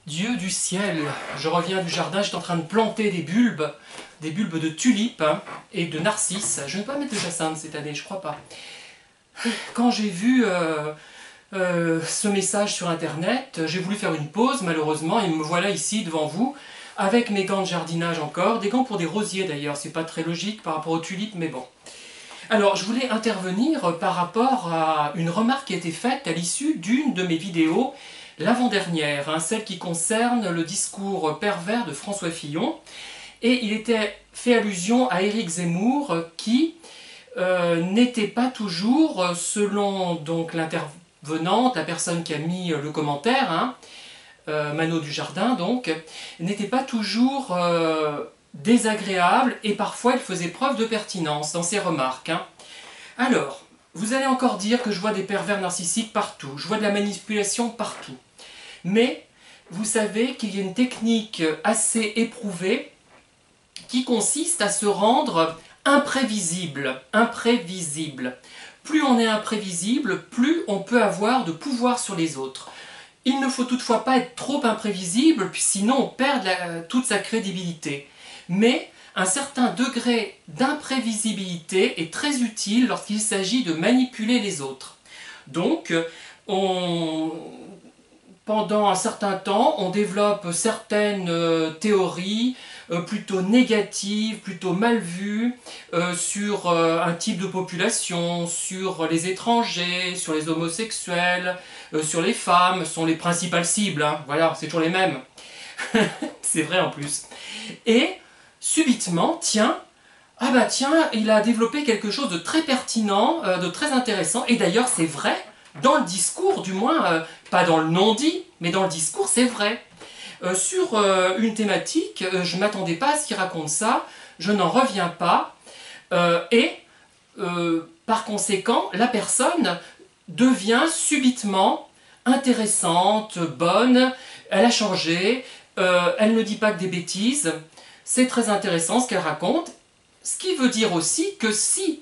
Dieu du ciel, je reviens du jardin, j'étais en train de planter des bulbes de tulipes et de narcisses. Je ne vais pas mettre de jacinthe cette année, je crois pas. Quand j'ai vu ce message sur internet, j'ai voulu faire une pause, malheureusement, et me voilà ici devant vous, avec mes gants de jardinage encore, des gants pour des rosiers d'ailleurs, c'est pas très logique par rapport aux tulipes, mais bon. Alors, je voulais intervenir par rapport à une remarque qui a été faite à l'issue d'une de mes vidéos, l'avant-dernière, celle qui concerne le discours pervers de François Fillon. Et il était fait allusion à Éric Zemmour qui n'était pas toujours, selon donc l'intervenante, la personne qui a mis le commentaire, Mano Dujardin donc, n'était pas toujours désagréable et parfois il faisait preuve de pertinence dans ses remarques. Alors, vous allez encore dire que je vois des pervers narcissiques partout, je vois de la manipulation partout. Mais vous savez qu'il y a une technique assez éprouvée qui consiste à se rendre imprévisible. Imprévisible. Plus on est imprévisible, plus on peut avoir de pouvoir sur les autres. Il ne faut toutefois pas être trop imprévisible, sinon on perd toute sa crédibilité. Mais un certain degré d'imprévisibilité est très utile lorsqu'il s'agit de manipuler les autres. Donc, pendant un certain temps, on développe certaines théories plutôt négatives, plutôt mal vues, sur un type de population, sur les étrangers, sur les homosexuels, sur les femmes, sont les principales cibles, voilà, c'est toujours les mêmes. C'est vrai en plus. Et subitement, tiens, ah bah tiens, il a développé quelque chose de très pertinent, de très intéressant, et d'ailleurs c'est vrai, dans le discours, du moins, pas dans le non-dit, mais dans le discours, c'est vrai. Sur une thématique, je ne m'attendais pas à ce qu'il raconte ça, je n'en reviens pas, par conséquent, la personne devient subitement intéressante, bonne, elle a changé, elle ne dit pas que des bêtises, c'est très intéressant ce qu'elle raconte, ce qui veut dire aussi que si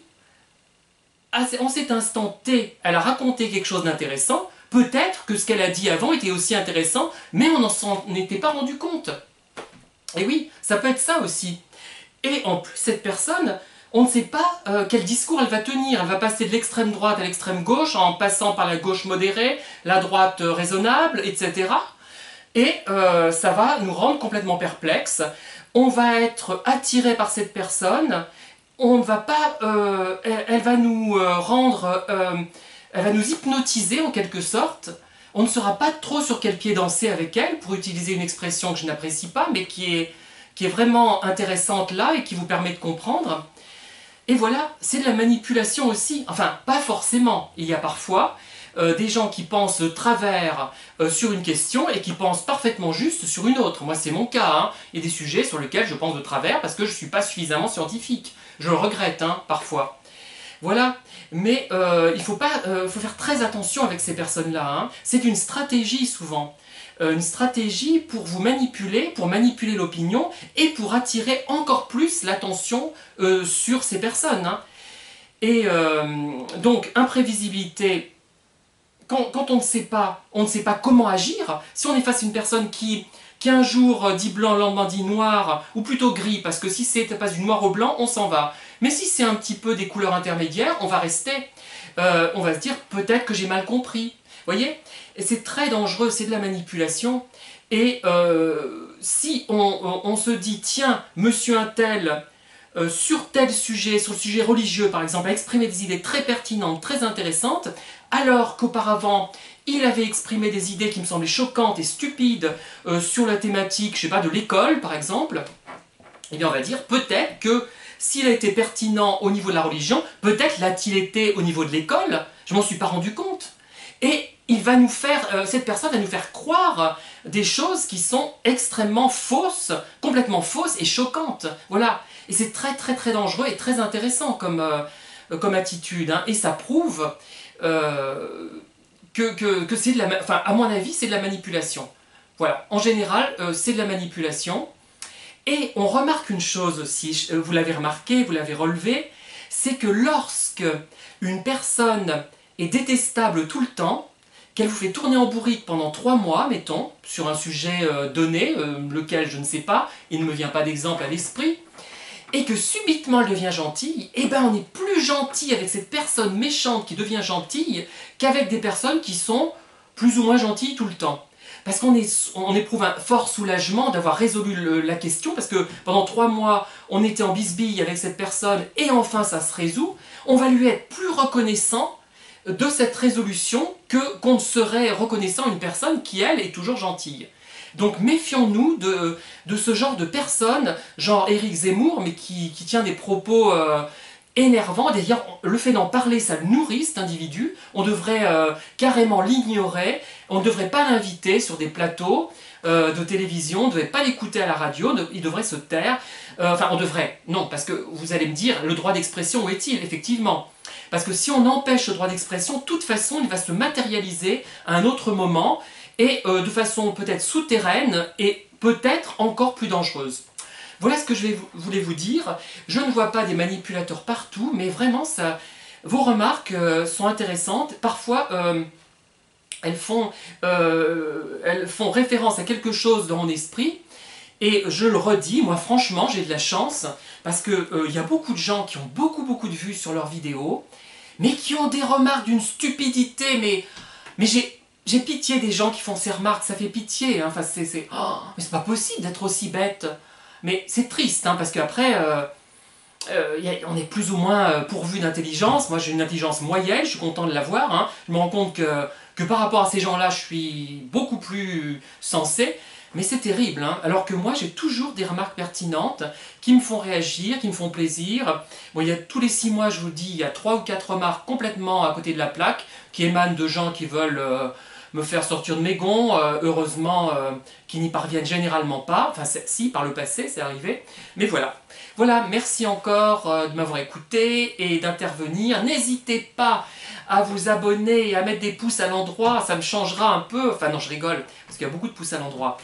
en cet instant T, elle a raconté quelque chose d'intéressant, peut-être que ce qu'elle a dit avant était aussi intéressant, mais on s'en était pas rendu compte. Et oui, ça peut être ça aussi. Et en plus, cette personne, on ne sait pas quel discours elle va tenir. Elle va passer de l'extrême droite à l'extrême gauche, en passant par la gauche modérée, la droite raisonnable, etc. Et ça va nous rendre complètement perplexes. On va être attiré par cette personne, on ne va pas, elle va nous rendre, elle va nous hypnotiser en quelque sorte. On ne saura pas trop sur quel pied danser avec elle, pour utiliser une expression que je n'apprécie pas, mais qui est vraiment intéressante là et qui vous permet de comprendre. Et voilà, c'est de la manipulation aussi. Enfin, pas forcément. Il y a parfois des gens qui pensent de travers sur une question et qui pensent parfaitement juste sur une autre. Moi, c'est mon cas. Il y a des sujets sur lesquels je pense de travers parce que je ne suis pas suffisamment scientifique. Je le regrette, parfois. Voilà. Mais il faut faire très attention avec ces personnes-là. C'est une stratégie, souvent. Une stratégie pour vous manipuler, pour manipuler l'opinion et pour attirer encore plus l'attention sur ces personnes. Et donc, imprévisibilité. Quand on ne sait pas comment agir, si on est face à une personne qui un jour dit blanc, le lendemain dit noir, ou plutôt gris, parce que si c'est passe du noir au blanc, on s'en va. Mais si c'est un petit peu des couleurs intermédiaires, on va rester. On va se dire, peut-être que j'ai mal compris. Vous voyez? Et c'est très dangereux, c'est de la manipulation. Et si on se dit, tiens, monsieur un tel, sur tel sujet, sur le sujet religieux par exemple, a exprimé des idées très pertinentes, très intéressantes, alors qu'auparavant, il avait exprimé des idées qui me semblaient choquantes et stupides sur la thématique, je sais pas, de l'école par exemple, eh bien on va dire peut-être que s'il a été pertinent au niveau de la religion, peut-être l'a-t-il été au niveau de l'école, je m'en suis pas rendu compte. Et il va nous faire, cette personne va nous faire croire des choses qui sont extrêmement fausses, complètement fausses et choquantes. Voilà. Et c'est très très très dangereux et très intéressant comme attitude. Et ça prouve que c'est de la... Enfin, à mon avis, c'est de la manipulation. Voilà. En général, c'est de la manipulation. Et on remarque une chose aussi, vous l'avez remarqué, vous l'avez relevé, c'est que lorsque une personne est détestable tout le temps, qu'elle vous fait tourner en bourrique pendant 3 mois, mettons, sur un sujet donné, lequel je ne sais pas, il ne me vient pas d'exemple à l'esprit, et que subitement elle devient gentille, et ben on est plus gentil avec cette personne méchante qui devient gentille qu'avec des personnes qui sont plus ou moins gentilles tout le temps. Parce on éprouve un fort soulagement d'avoir résolu la question, parce que pendant 3 mois, on était en bisbille avec cette personne, et enfin ça se résout. On va lui être plus reconnaissant de cette résolution qu'on ne serait reconnaissant à une personne qui, elle, est toujours gentille. Donc méfions-nous de ce genre de personne, genre Éric Zemmour, mais qui tient des propos énervants. D'ailleurs, le fait d'en parler, ça nourrit cet individu. On devrait carrément l'ignorer, on ne devrait pas l'inviter sur des plateaux de télévision, on ne devrait pas l'écouter à la radio, il devrait se taire. Enfin, on devrait, non, parce que vous allez me dire, le droit d'expression, où est-il? Effectivement. Parce que si on empêche le droit d'expression, de toute façon, il va se matérialiser à un autre moment, et de façon peut-être souterraine, et peut-être encore plus dangereuse. Voilà ce que je voulais vous dire. Je ne vois pas des manipulateurs partout, mais vraiment, vos remarques sont intéressantes. Parfois, elles font référence à quelque chose dans mon esprit. Et je le redis, moi franchement, j'ai de la chance, parce qu'il y a beaucoup de gens qui ont beaucoup de vues sur leurs vidéos, mais qui ont des remarques d'une stupidité, mais j'ai pitié des gens qui font ces remarques, ça fait pitié, hein. Enfin, mais c'est pas possible d'être aussi bête. Mais c'est triste, hein, parce qu'après, on est plus ou moins pourvu d'intelligence. Moi, j'ai une intelligence moyenne, je suis content de l'avoir, hein. Je me rends compte que par rapport à ces gens-là, je suis beaucoup plus sensé. Mais c'est terrible, hein. Alors que moi, j'ai toujours des remarques pertinentes qui me font réagir, qui me font plaisir. Bon, tous les 6 mois, je vous le dis, il y a 3 ou 4 remarques complètement à côté de la plaque, qui émanent de gens qui veulent me faire sortir de mes gonds, heureusement, qui n'y parviennent généralement pas. Enfin, si, par le passé, c'est arrivé. Mais voilà. Voilà, merci encore de m'avoir écouté et d'intervenir. N'hésitez pas à vous abonner et à mettre des pouces à l'endroit, ça me changera un peu, enfin non je rigole, parce qu'il y a beaucoup de pouces à l'endroit,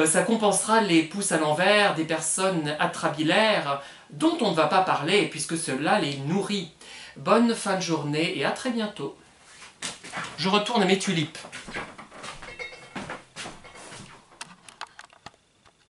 ça compensera les pouces à l'envers des personnes atrabilaires dont on ne va pas parler, puisque cela les nourrit. Bonne fin de journée et à très bientôt. Je retourne à mes tulipes.